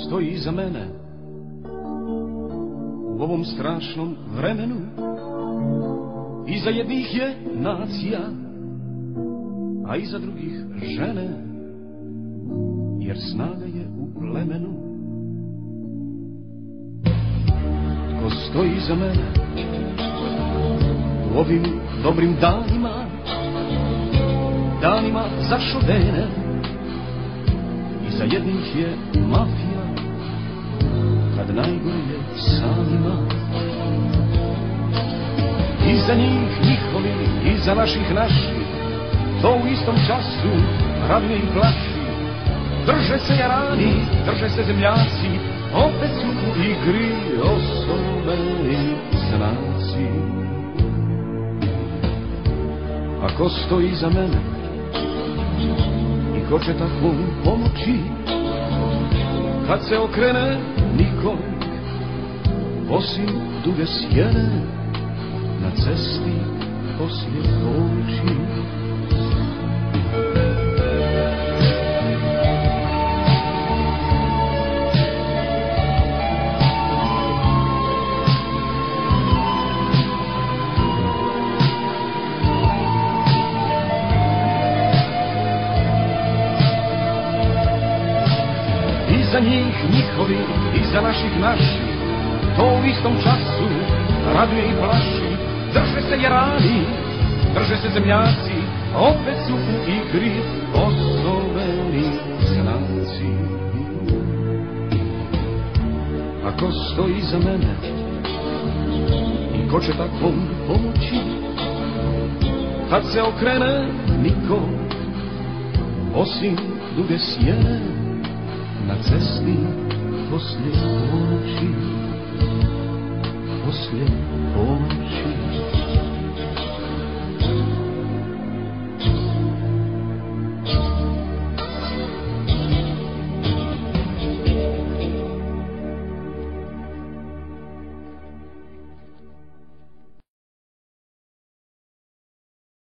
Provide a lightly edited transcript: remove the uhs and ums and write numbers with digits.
stoji iza mene u ovom strašnom vremenu? Iza jednih je nacija, a iza drugih žene, jer snaga je u plemenu. Ko stoji iza mene u ovim dobrim danima, danima za šovene? Iza jednih je mafija, kad najgore je samima. Iza njih njihovi, iza naših naši, to u istom času raduje i plaši. Drže se jarani, drže se zemljaci, opet su u igri osobeni znaci. A ko stoji iza mene i ko će tako pomoći? Kad se okrene nikog, osim duge sjene na cesti poslije ponoći. Iza njih njihovi, iza naših naši, to u istom času raduje i plaši. Drže se jarani, drže se zemljaci, opet su u igri osoveni znaci. A ko stoji iza mene i ko će tako pomoći? Kad se okrene niko, osim duge sjene na cesti poslije ponoći, poslije ponoći.